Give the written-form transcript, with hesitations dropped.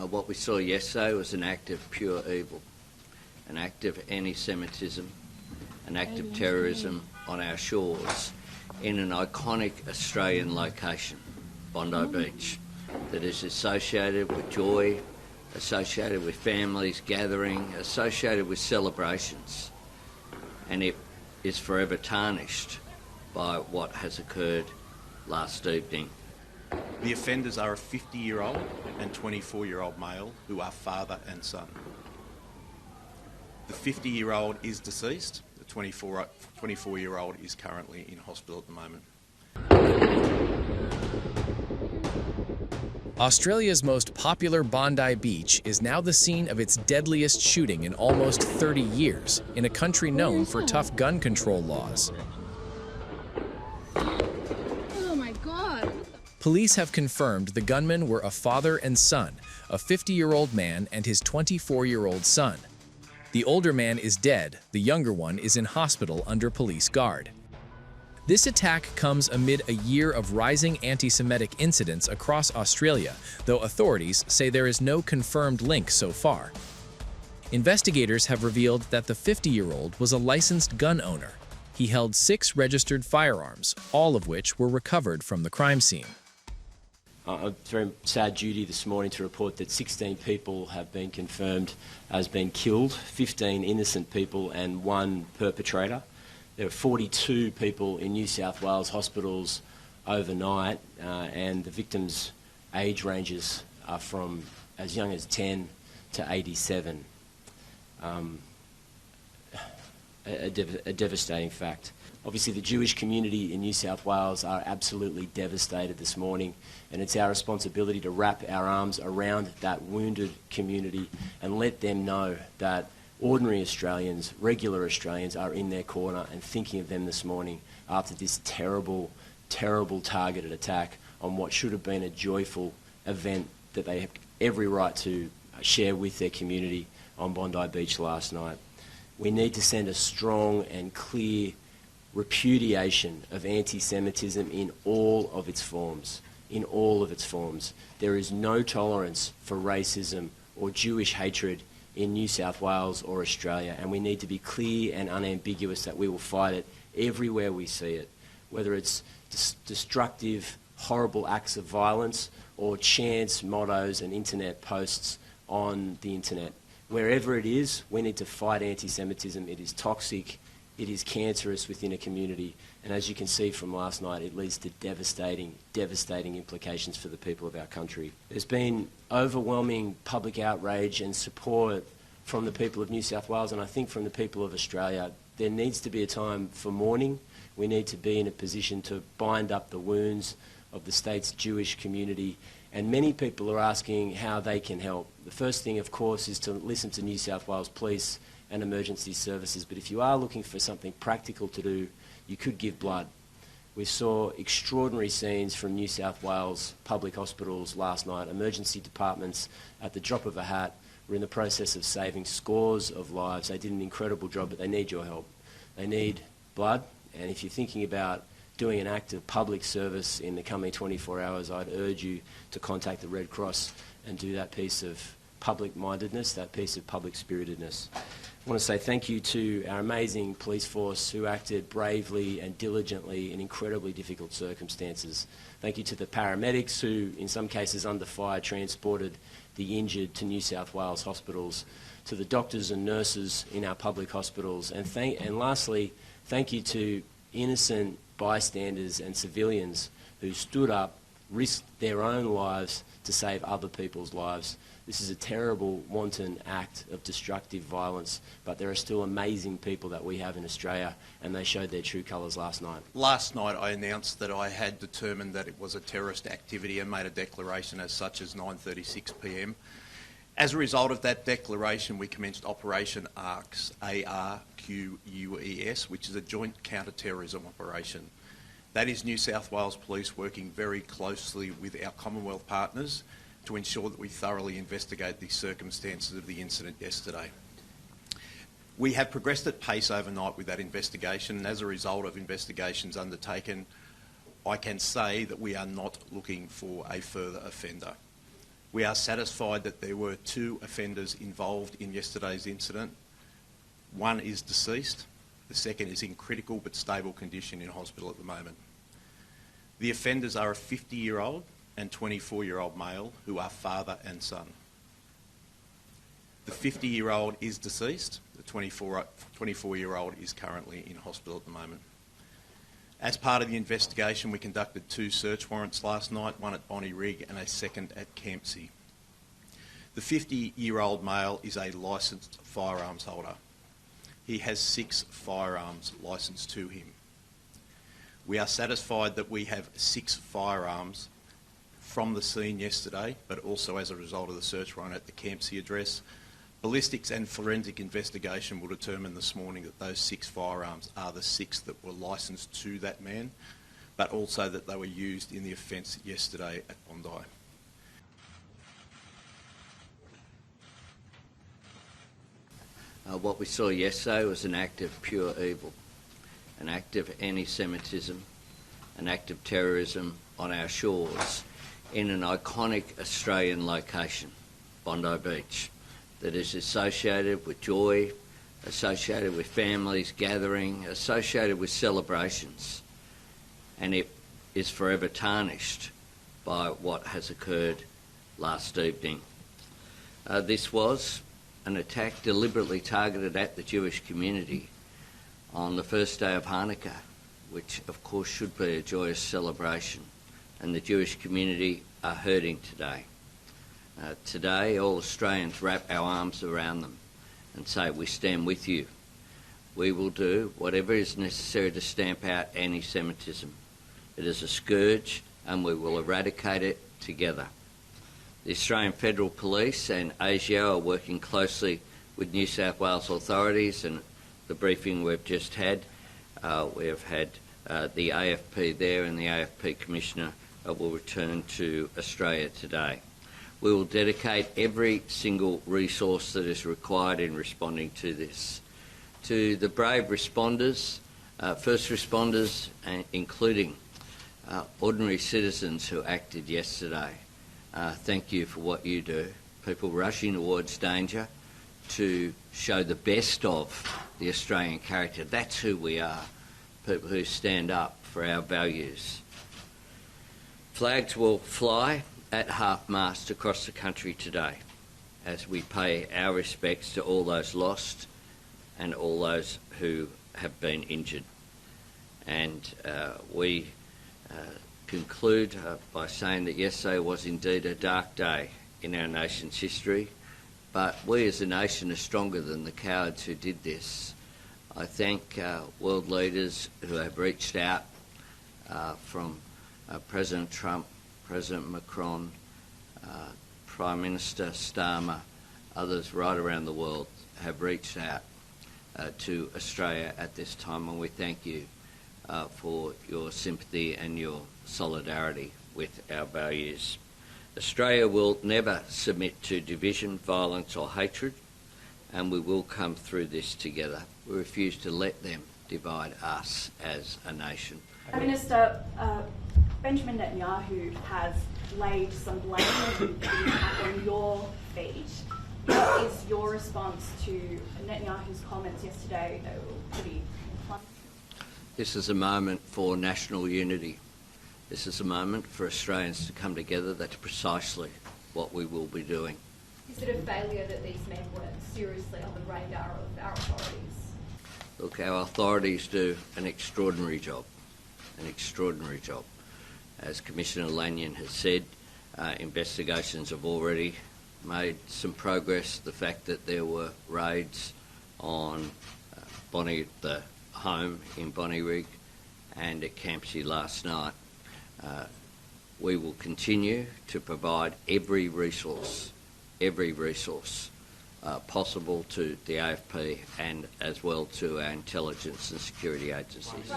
What we saw yesterday was an act of pure evil, an act of anti-Semitism, an act of terrorism on our shores in an iconic Australian location, Bondi Beach, that is associated with joy, associated with families gathering, associated with celebrations, and it is forever tarnished by what has occurred last evening. The offenders are a 50-year-old and 24-year-old male who are father and son. The 50-year-old is deceased. The 24-year-old is currently in hospital at the moment. Australia's most popular Bondi Beach is now the scene of its deadliest shooting in almost 30 years, in a country known for tough gun control laws. Oh my God! Police have confirmed the gunmen were a father and son, a 50-year-old man and his 24-year-old son. The older man is dead, the younger one is in hospital under police guard. This attack comes amid a year of rising anti-Semitic incidents across Australia, though authorities say there is no confirmed link so far. Investigators have revealed that the 50-year-old was a licensed gun owner. He held 6 registered firearms, all of which were recovered from the crime scene. It's very sad duty this morning to report that 16 people have been confirmed as being killed, 15 innocent people and 1 perpetrator. There are 42 people in New South Wales hospitals overnight, and the victims' age ranges are from as young as 10 to 87. A devastating fact. Obviously, the Jewish community in New South Wales are absolutely devastated this morning, and it's our responsibility to wrap our arms around that wounded community and let them know that ordinary Australians, regular Australians, are in their corner and thinking of them this morning after this terrible, terrible targeted attack on what should have been a joyful event that they have every right to share with their community on Bondi Beach last night. We need to send a strong and clear repudiation of anti-Semitism in all of its forms. In all of its forms. There is no tolerance for racism or Jewish hatred in New South Wales or Australia, and we need to be clear and unambiguous that we will fight it everywhere we see it, whether it's destructive, horrible acts of violence or chants, mottos and internet posts on the internet. Wherever it is, we need to fight anti-Semitism. It is toxic, it is cancerous within a community, and as you can see from last night, it leads to devastating, devastating implications for the people of our country. There's been overwhelming public outrage and support from the people of New South Wales, and I think from the people of Australia. There needs to be a time for mourning. We need to be in a position to bind up the wounds of the state's Jewish community, and many people are asking how they can help. The first thing, of course, is to listen to New South Wales Police and emergency services, but if you are looking for something practical to do, you could give blood. We saw extraordinary scenes from New South Wales public hospitals last night. Emergency departments, at the drop of a hat, were in the process of saving scores of lives. They did an incredible job, but they need your help. They need blood, and if you're thinking about doing an act of public service in the coming 24 hours, I'd urge you to contact the Red Cross and do that piece of public-mindedness, that piece of public-spiritedness. I want to say thank you to our amazing police force who acted bravely and diligently in incredibly difficult circumstances. Thank you to the paramedics who, in some cases under fire, transported the injured to New South Wales hospitals, to the doctors and nurses in our public hospitals, and lastly, thank you to innocent bystanders and civilians who stood up, risked their own lives to save other people's lives. This is a terrible, wanton act of destructive violence, but there are still amazing people that we have in Australia, and they showed their true colours last night. Last night I announced that I had determined that it was a terrorist activity and made a declaration as such as 9:36 p.m. As a result of that declaration, we commenced Operation ARQUS, A-R-Q-U-E-S, which is a joint counter-terrorism operation. That is New South Wales Police working very closely with our Commonwealth partners to ensure that we thoroughly investigate the circumstances of the incident yesterday. We have progressed at pace overnight with that investigation, and as a result of investigations undertaken, I can say that we are not looking for a further offender. We are satisfied that there were 2 offenders involved in yesterday's incident. One is deceased. The second is in critical but stable condition in hospital at the moment. The offenders are a 50-year-old and 24-year-old male who are father and son. The 50-year-old is deceased. The 24-year-old is currently in hospital at the moment. As part of the investigation, we conducted 2 search warrants last night, one at Bondi Rig and a second at Campsie. The 50-year-old male is a licensed firearms holder. He has 6 firearms licensed to him. We are satisfied that we have 6 firearms from the scene yesterday, but also as a result of the search warrant at the Campsie address. Ballistics and forensic investigation will determine this morning that those 6 firearms are the 6 that were licensed to that man, but also that they were used in the offence yesterday at Bondi. What we saw yesterday was an act of pure evil, an act of anti-Semitism, an act of terrorism on our shores in an iconic Australian location, Bondi Beach, that is associated with joy, associated with families gathering, associated with celebrations, and it is forever tarnished by what has occurred last evening. This was an attack deliberately targeted at the Jewish community on the first day of Hanukkah, which of course should be a joyous celebration, and the Jewish community are hurting today. Today, all Australians wrap our arms around them and say, we stand with you. We will do whatever is necessary to stamp out anti-Semitism. It is a scourge and we will eradicate it together. The Australian Federal Police and ASIO are working closely with New South Wales authorities, and the briefing we've just had, we have had the AFP there, and the AFP Commissioner will return to Australia today. We will dedicate every single resource that is required in responding to this. To the brave responders, first responders, including ordinary citizens who acted yesterday, thank you for what you do. People rushing towards danger to show the best of the Australian character. That's who we are, people who stand up for our values. Flags will fly at half-mast across the country today as we pay our respects to all those lost and all those who have been injured. And we conclude by saying that yesterday was indeed a dark day in our nation's history, but we as a nation are stronger than the cowards who did this. I thank world leaders who have reached out, from President Trump, President Macron, Prime Minister Starmer, others right around the world have reached out to Australia at this time, and we thank you for your sympathy and your solidarity with our values. Australia will never submit to division, violence or hatred, and we will come through this together. We refuse to let them divide us as a nation. Minister, Benjamin Netanyahu has laid some blame on your feet. What is your response to Netanyahu's comments yesterday that were pretty blunt? This is a moment for national unity. This is a moment for Australians to come together. That's precisely what we will be doing. Is it a failure that these men weren't seriously on the radar of our authorities? Look, our authorities do an extraordinary job. As Commissioner Lanyon has said, investigations have already made some progress. The fact that there were raids on the home in Bondi Rig and at Campsie last night, we will continue to provide every resource possible to the AFP and as well to our intelligence and security agencies.